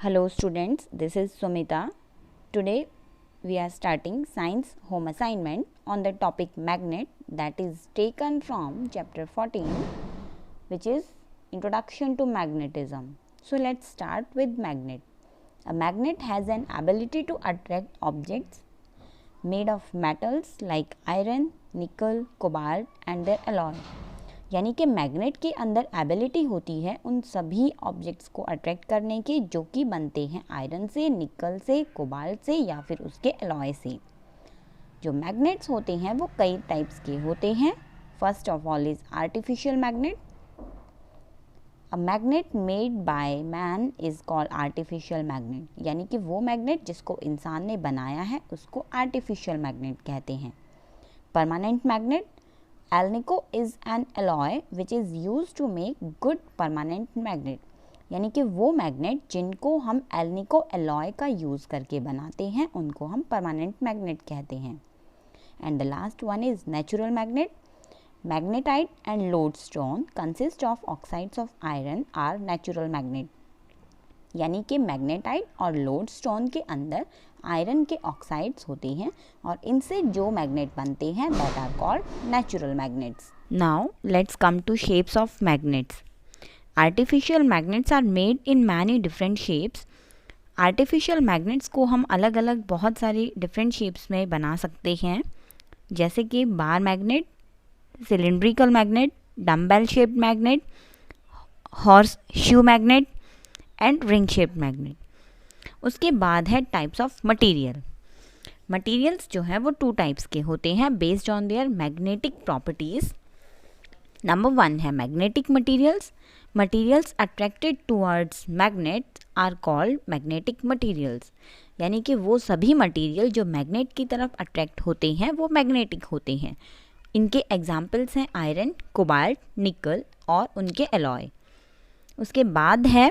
Hello students, this is Sumita. Today we are starting science home assignment on the topic magnet, that is taken from chapter 14, which is Introduction to Magnetism. So let's start with magnet. A magnet has an ability to attract objects made of metals like iron, nickel, cobalt and their alloy. यानी कि magnet के अंदर ability होती है उन सभी objects को attract करने की जो कि बनते हैं आयरन से, निकल से, कोबाल्ट से या फिर उसके अलॉय से। जो मैग्नेट्स होते हैं वो कई टाइप्स के होते हैं। First of all is artificial magnet. A magnet made by man is called artificial magnet, यानी कि वो मैग्नेट जिसको इंसान ने बनाया है उसको आर्टिफिशियल मैग्नेट कहते हैं। Permanent magnet, Alnico is an alloy which is used to make good permanent magnet, यानी कि वो मैग्नेट जिनको हम एल्निको एलॉय का यूज़ करके बनाते हैं उनको हम परमानेंट मैग्नेट कहते हैं। And the last one is natural magnet. Magnetite and lodestone consist of oxides of iron are natural magnet, यानी कि मैग्नेटाइट और लोडस्टोन के अंदर आयरन के ऑक्साइड्स होते हैं और इनसे जो मैग्नेट बनते हैं that are called natural magnets. Now let's come to shapes of magnets. Artificial magnets are made in many different shapes. Artificial magnets को हम अलग अलग बहुत सारी डिफरेंट शेप्स में बना सकते हैं, जैसे कि bar magnet, cylindrical magnet, dumbbell shaped magnet, horse shoe magnet and ring shaped magnet. उसके बाद है टाइप्स ऑफ मटेरियल। मटेरियल्स जो है वो टू टाइप्स के होते हैं based on their magnetic properties. Number 1 है magnetic materials. Materials attracted towards magnet are called magnetic materials, यानी कि वो सभी मटेरियल जो मैग्नेट की तरफ अट्रैक्ट होते हैं वो मैग्नेटिक होते हैं। इनके एग्जाम्पल्स हैं आयरन, कोबाल्ट, निकल और उनके अलॉय। उसके बाद है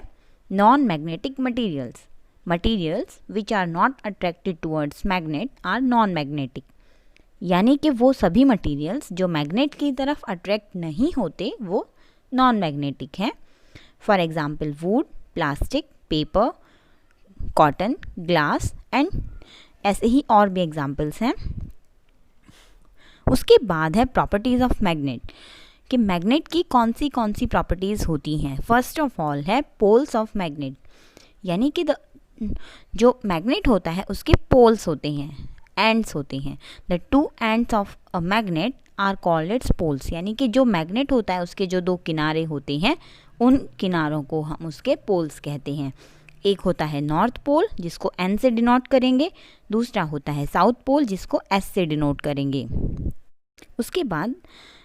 non magnetic materials. Materials which are not attracted towards magnet are non-magnetic, यानी कि वो सभी मटेरियल्स जो मैग्नेट की तरफ अट्रैक्ट नहीं होते वो नॉन मैग्नेटिक हैं। For example would, plastic, paper, cotton, glass and ऐसे ही और भी एग्जाम्पल्स हैं। उसके बाद है प्रॉपर्टीज़ ऑफ मैग्नेट, कि मैग्नेट की कौन सी प्रॉपर्टीज़ होती हैं। फर्स्ट ऑफ ऑल है पोल्स ऑफ मैग्नेट, यानी कि जो मैग्नेट होता है उसके पोल्स होते हैं, एंड्स होते हैं। The two ends of a magnet are called its poles, यानी कि जो मैग्नेट होता है उसके जो दो किनारे होते हैं उन किनारों को हम उसके पोल्स कहते हैं। एक होता है नॉर्थ पोल जिसको एन से डिनोट करेंगे, दूसरा होता है साउथ पोल जिसको एस से डिनोट करेंगे। उसके बाद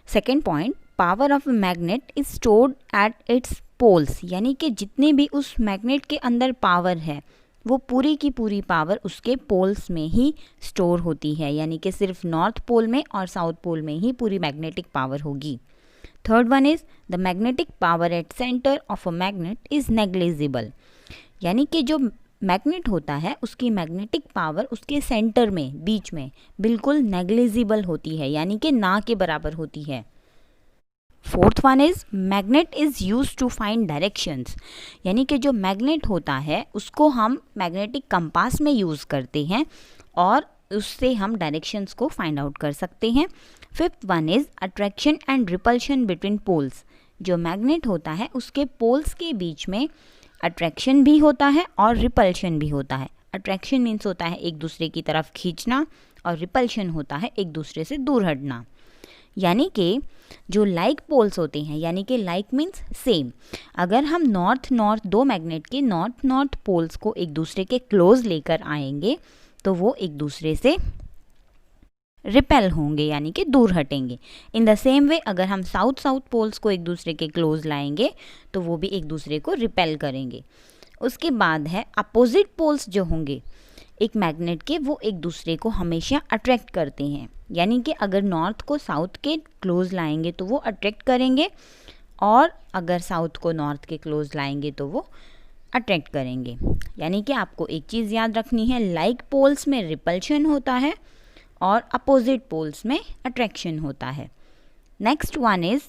second point, power of a magnet is stored at its poles, यानी कि जितनी भी उस मैग्नेट के अंदर पावर है वो पूरी की पूरी पावर उसके पोल्स में ही स्टोर होती है, यानी कि सिर्फ नॉर्थ पोल में और साउथ पोल में ही पूरी मैग्नेटिक पावर होगी। Third one is the magnetic power at centre of a magnet is negligible, यानी कि जो मैग्नेट होता है उसकी मैग्नेटिक पावर उसके सेंटर में, बीच में बिल्कुल नेग्लिजिबल होती है, यानी कि ना के बराबर होती है। Fourth one is magnet is use to find directions, यानी कि जो मैग्नेट होता है उसको हम मैग्नेटिक कंपास में यूज़ करते हैं और उससे हम डायरेक्शंस को फाइंड आउट कर सकते हैं। Fifth one is attraction and repulsion between poles, जो मैग्नेट होता है उसके पोल्स के बीच में अट्रैक्शन भी होता है और रिपल्शन भी होता है। अट्रैक्शन मीन्स होता है एक दूसरे की तरफ खींचना और रिपल्शन होता है एक दूसरे से दूर हटना, यानी कि जो लाइक पोल्स होते हैं, यानी कि लाइक मीन्स सेम। अगर हम नॉर्थ दो मैग्नेट के नॉर्थ पोल्स को एक दूसरे के क्लोज लेकर आएंगे तो वो एक दूसरे से रिपेल होंगे, यानी कि दूर हटेंगे। इन द सेम वे अगर हम साउथ पोल्स को एक दूसरे के क्लोज लाएंगे तो वो भी एक दूसरे को रिपेल करेंगे। उसके बाद है अपोजिट पोल्स जो होंगे एक मैग्नेट के, वो एक दूसरे को हमेशा अट्रैक्ट करते हैं, यानी कि अगर नॉर्थ को साउथ के क्लोज लाएंगे तो वो अट्रैक्ट करेंगे और अगर साउथ को नॉर्थ के क्लोज लाएंगे तो वो अट्रैक्ट करेंगे। यानी कि आपको एक चीज़ याद रखनी है, लाइक पोल्स में रिपल्शन होता है और अपोजिट पोल्स में अट्रैक्शन होता है। Next one is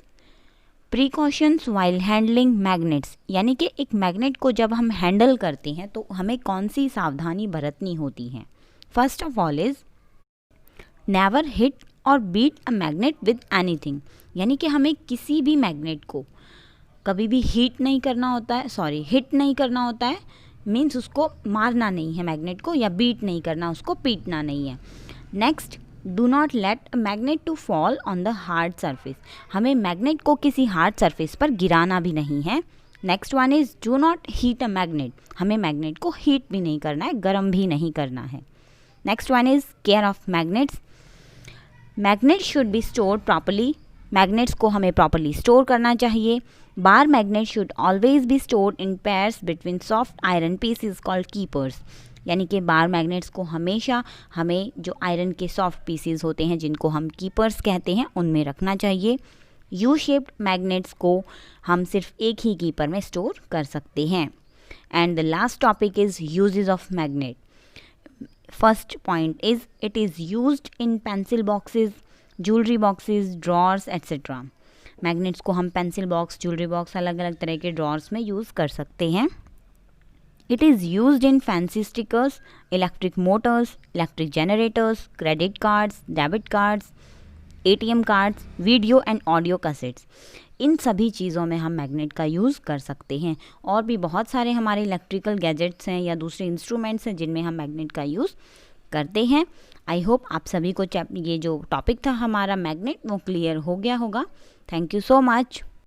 precautions while handling magnets, यानी कि एक मैग्नेट को जब हम हैंडल करते हैं तो हमें कौन सी सावधानी बरतनी होती है। First of all is never hit और beat a magnet with anything, यानी कि हमें किसी भी मैग्नेट को कभी भी हिट नहीं करना होता है, मीन्स उसको मारना नहीं है मैग्नेट को, या बीट नहीं करना, उसको पीटना नहीं है। Next, do not let a magnet to fall on the hard surface, हमें मैग्नेट को किसी हार्ड सरफेस पर गिराना भी नहीं है। Next one is do not heat a magnet, हमें मैग्नेट को हीट भी नहीं करना है, गर्म भी नहीं करना है। Next one is care of magnets, magnet should be stored properly, magnets को हमें प्रॉपर्ली स्टोर करना चाहिए। Bar magnet should always be stored in pairs between soft iron pieces called keepers, यानी कि बार मैग्नेट्स को हमेशा हमें जो आयरन के सॉफ्ट पीसेस होते हैं जिनको हम कीपर्स कहते हैं उनमें रखना चाहिए। यू शेप्ड मैग्नेट्स को हम सिर्फ एक ही कीपर में स्टोर कर सकते हैं। And the last topic is uses of magnet. First point is it is used in pencil boxes, jewellery boxes, drawers etcetera. Magnets को हम पेंसिल बॉक्स, ज्वेलरी बॉक्स, अलग अलग तरह के ड्रॉर्स में यूज़ कर सकते हैं। It is used in fancy stickers, electric motors, electric generators, credit cards, debit cards, ATM cards, video and audio cassettes. इन सभी चीज़ों में हम मैग्नेट का यूज़ कर सकते हैं। और भी बहुत सारे हमारे इलेक्ट्रिकल गैजेट्स हैं या दूसरे इंस्ट्रूमेंट्स हैं जिनमें हम मैग्नेट का यूज़ करते हैं। आई होप आप सभी को ये जो टॉपिक था हमारा मैग्नेट वो क्लियर हो गया होगा। Thank you so much.